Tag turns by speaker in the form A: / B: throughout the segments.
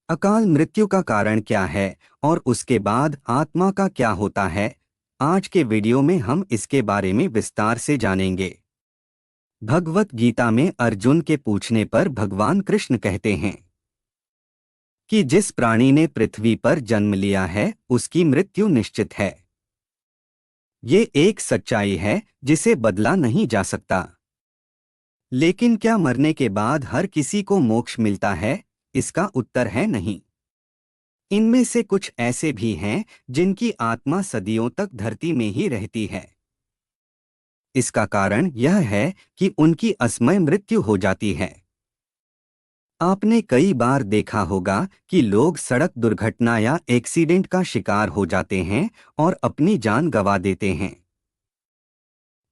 A: अकाल मृत्यु का कारण क्या है और उसके बाद आत्मा का क्या होता है। आज के वीडियो में हम इसके बारे में विस्तार से जानेंगे। भगवत गीता में अर्जुन के पूछने पर भगवान कृष्ण कहते हैं कि जिस प्राणी ने पृथ्वी पर जन्म लिया है उसकी मृत्यु निश्चित है। ये एक सच्चाई है जिसे बदला नहीं जा सकता। लेकिन क्या मरने के बाद हर किसी को मोक्ष मिलता है? इसका उत्तर है नहीं। इनमें से कुछ ऐसे भी हैं जिनकी आत्मा सदियों तक धरती में ही रहती है। इसका कारण यह है कि उनकी असमय मृत्यु हो जाती है। आपने कई बार देखा होगा कि लोग सड़क दुर्घटना या एक्सीडेंट का शिकार हो जाते हैं और अपनी जान गंवा देते हैं।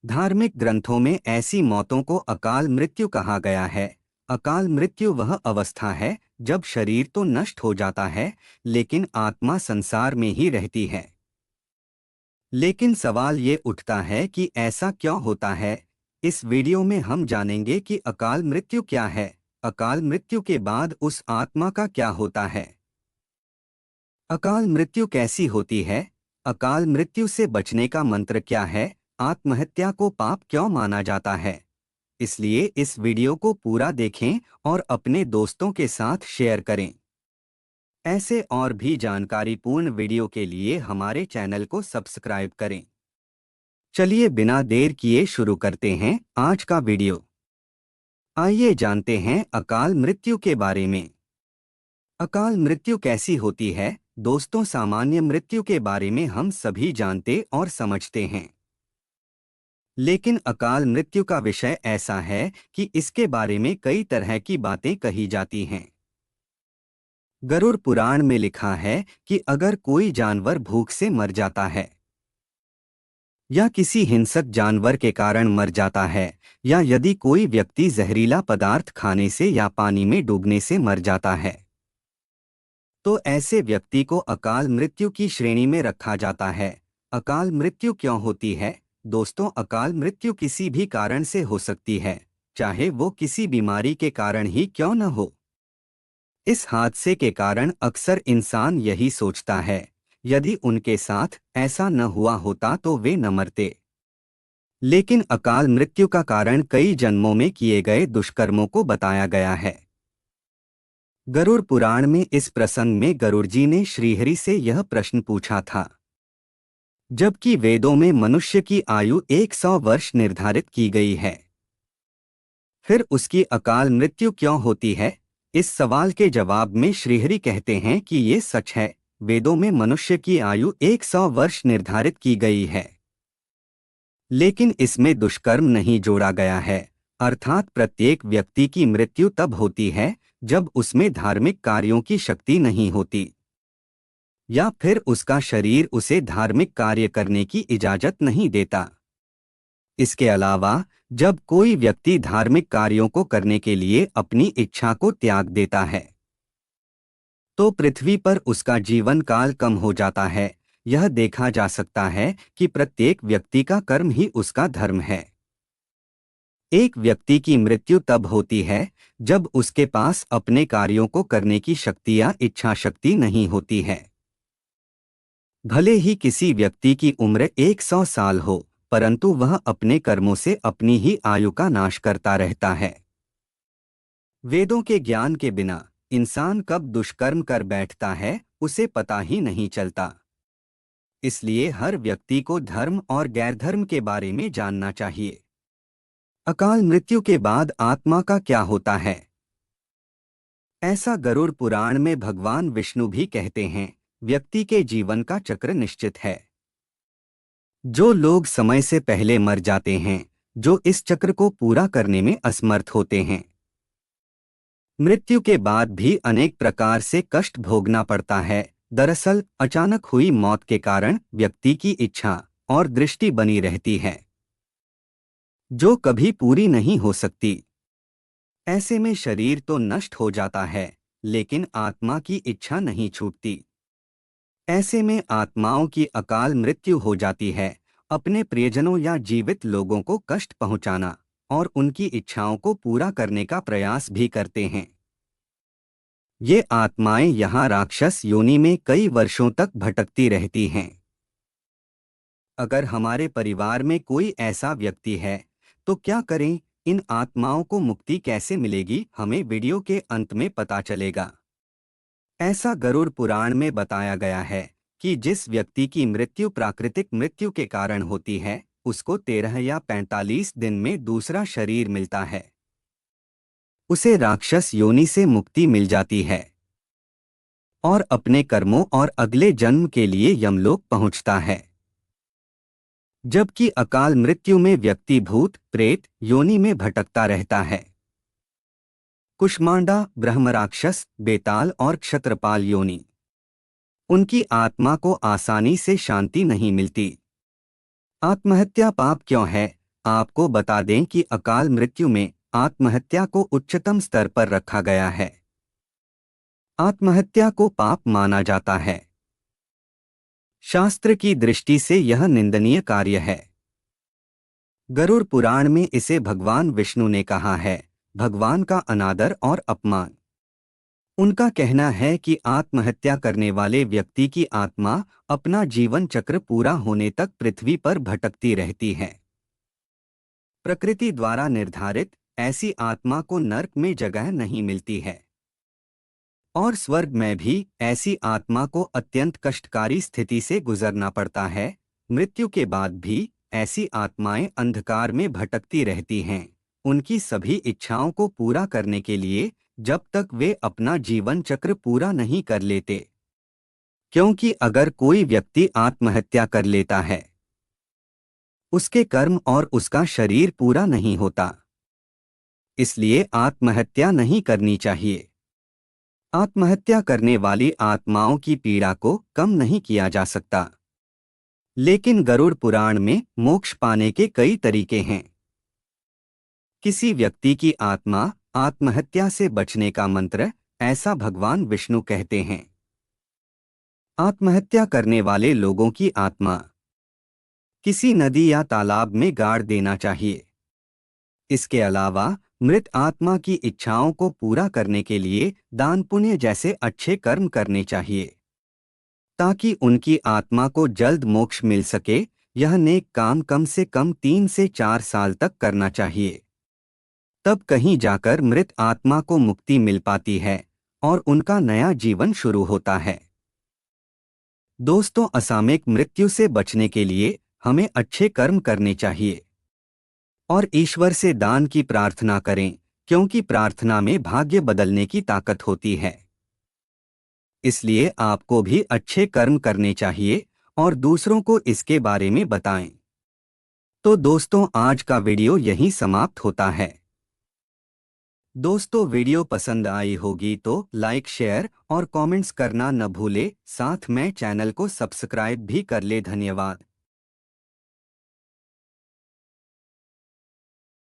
A: धार्मिक ग्रंथों में ऐसी मौतों को अकाल मृत्यु कहा गया है। अकाल मृत्यु वह अवस्था है जब शरीर तो नष्ट हो जाता है लेकिन आत्मा संसार में ही रहती है। लेकिन सवाल ये उठता है कि ऐसा क्यों होता है। इस वीडियो में हम जानेंगे कि अकाल मृत्यु क्या है, अकाल मृत्यु के बाद उस आत्मा का क्या होता है, अकाल मृत्यु कैसी होती है, अकाल मृत्यु से बचने का मंत्र क्या है, आत्महत्या को पाप क्यों माना जाता है। इसलिए इस वीडियो को पूरा देखें और अपने दोस्तों के साथ शेयर करें। ऐसे और भी जानकारीपूर्ण वीडियो के लिए हमारे चैनल को सब्सक्राइब करें। चलिए बिना देर किए शुरू करते हैं आज का वीडियो। आइए जानते हैं अकाल मृत्यु के बारे में। अकाल मृत्यु कैसी होती है? दोस्तों, सामान्य मृत्यु के बारे में हम सभी जानते और समझते हैं। लेकिन अकाल मृत्यु का विषय ऐसा है कि इसके बारे में कई तरह की बातें कही जाती हैं। गरुड़ पुराण में लिखा है कि अगर कोई जानवर भूख से मर जाता है या किसी हिंसक जानवर के कारण मर जाता है या यदि कोई व्यक्ति जहरीला पदार्थ खाने से या पानी में डूबने से मर जाता है तो ऐसे व्यक्ति को अकाल मृत्यु की श्रेणी में रखा जाता है। अकाल मृत्यु क्यों होती है? दोस्तों, अकाल मृत्यु किसी भी कारण से हो सकती है, चाहे वो किसी बीमारी के कारण ही क्यों न हो। इस हादसे के कारण अक्सर इंसान यही सोचता है, यदि उनके साथ ऐसा न हुआ होता तो वे न मरते। लेकिन अकाल मृत्यु का कारण कई जन्मों में किए गए दुष्कर्मों को बताया गया है। गरुड़ पुराण में इस प्रसंग में गरुड़ जी ने श्रीहरि से यह प्रश्न पूछा था, जबकि वेदों में मनुष्य की आयु 100 वर्ष निर्धारित की गई है, फिर उसकी अकाल मृत्यु क्यों होती है? इस सवाल के जवाब में श्रीहरि कहते हैं कि ये सच है, वेदों में मनुष्य की आयु 100 वर्ष निर्धारित की गई है, लेकिन इसमें दुष्कर्म नहीं जोड़ा गया है। अर्थात प्रत्येक व्यक्ति की मृत्यु तब होती है जब उसमें धार्मिक कार्यों की शक्ति नहीं होती या फिर उसका शरीर उसे धार्मिक कार्य करने की इजाजत नहीं देता। इसके अलावा जब कोई व्यक्ति धार्मिक कार्यों को करने के लिए अपनी इच्छा को त्याग देता है तो पृथ्वी पर उसका जीवन काल कम हो जाता है। यह देखा जा सकता है कि प्रत्येक व्यक्ति का कर्म ही उसका धर्म है। एक व्यक्ति की मृत्यु तब होती है जब उसके पास अपने कार्यों को करने की शक्ति या इच्छा शक्ति नहीं होती है। भले ही किसी व्यक्ति की उम्र 100 साल हो, परंतु वह अपने कर्मों से अपनी ही आयु का नाश करता रहता है। वेदों के ज्ञान के बिना इंसान कब दुष्कर्म कर बैठता है उसे पता ही नहीं चलता। इसलिए हर व्यक्ति को धर्म और गैरधर्म के बारे में जानना चाहिए। अकाल मृत्यु के बाद आत्मा का क्या होता है? ऐसा गरुड़ पुराण में भगवान विष्णु भी कहते हैं, व्यक्ति के जीवन का चक्र निश्चित है। जो लोग समय से पहले मर जाते हैं, जो इस चक्र को पूरा करने में असमर्थ होते हैं, मृत्यु के बाद भी अनेक प्रकार से कष्ट भोगना पड़ता है। दरअसल अचानक हुई मौत के कारण व्यक्ति की इच्छा और दृष्टि बनी रहती है जो कभी पूरी नहीं हो सकती। ऐसे में शरीर तो नष्ट हो जाता है लेकिन आत्मा की इच्छा नहीं छूटती। ऐसे में आत्माओं की अकाल मृत्यु हो जाती है। अपने प्रियजनों या जीवित लोगों को कष्ट पहुंचाना और उनकी इच्छाओं को पूरा करने का प्रयास भी करते हैं। ये आत्माएं यहाँ राक्षस योनि में कई वर्षों तक भटकती रहती हैं। अगर हमारे परिवार में कोई ऐसा व्यक्ति है तो क्या करें? इन आत्माओं को मुक्ति कैसे मिलेगी, हमें वीडियो के अंत में पता चलेगा। ऐसा गरुड़ पुराण में बताया गया है कि जिस व्यक्ति की मृत्यु प्राकृतिक मृत्यु के कारण होती है उसको 13 या 45 दिन में दूसरा शरीर मिलता है। उसे राक्षस योनि से मुक्ति मिल जाती है और अपने कर्मों और अगले जन्म के लिए यमलोक पहुंचता है। जबकि अकाल मृत्यु में व्यक्ति भूत प्रेत योनि में भटकता रहता है। कुष्मांडा, ब्रह्मराक्षस, बेताल और क्षत्रपाल योनि, उनकी आत्मा को आसानी से शांति नहीं मिलती। आत्महत्या पाप क्यों है? आपको बता दें कि अकाल मृत्यु में आत्महत्या को उच्चतम स्तर पर रखा गया है। आत्महत्या को पाप माना जाता है। शास्त्र की दृष्टि से यह निंदनीय कार्य है। गरुड़ पुराण में इसे भगवान विष्णु ने कहा है, भगवान का अनादर और अपमान। उनका कहना है कि आत्महत्या करने वाले व्यक्ति की आत्मा अपना जीवन चक्र पूरा होने तक पृथ्वी पर भटकती रहती है। प्रकृति द्वारा निर्धारित ऐसी आत्मा को नरक में जगह नहीं मिलती है और स्वर्ग में भी ऐसी आत्मा को अत्यंत कष्टकारी स्थिति से गुजरना पड़ता है। मृत्यु के बाद भी ऐसी आत्माएं अंधकार में भटकती रहती हैं, उनकी सभी इच्छाओं को पूरा करने के लिए, जब तक वे अपना जीवन चक्र पूरा नहीं कर लेते। क्योंकि अगर कोई व्यक्ति आत्महत्या कर लेता है उसके कर्म और उसका शरीर पूरा नहीं होता, इसलिए आत्महत्या नहीं करनी चाहिए। आत्महत्या करने वाली आत्माओं की पीड़ा को कम नहीं किया जा सकता, लेकिन गरुड़ पुराण में मोक्ष पाने के कई तरीके हैं। किसी व्यक्ति की आत्मा आत्महत्या से बचने का मंत्र ऐसा भगवान विष्णु कहते हैं। आत्महत्या करने वाले लोगों की आत्मा किसी नदी या तालाब में गाड़ देना चाहिए। इसके अलावा मृत आत्मा की इच्छाओं को पूरा करने के लिए दान पुण्य जैसे अच्छे कर्म करने चाहिए ताकि उनकी आत्मा को जल्द मोक्ष मिल सके। यह नेक काम कम से कम 3 से 4 साल तक करना चाहिए, तब कहीं जाकर मृत आत्मा को मुक्ति मिल पाती है और उनका नया जीवन शुरू होता है। दोस्तों, असामयिक मृत्यु से बचने के लिए हमें अच्छे कर्म करने चाहिए और ईश्वर से दान की प्रार्थना करें, क्योंकि प्रार्थना में भाग्य बदलने की ताकत होती है। इसलिए आपको भी अच्छे कर्म करने चाहिए और दूसरों को इसके बारे में बताएं। तो दोस्तों, आज का वीडियो यहीं समाप्त होता है। दोस्तों, वीडियो पसंद आई होगी तो लाइक, शेयर और कमेंट्स करना न भूले। साथ में चैनल को सब्सक्राइब भी कर ले। धन्यवाद।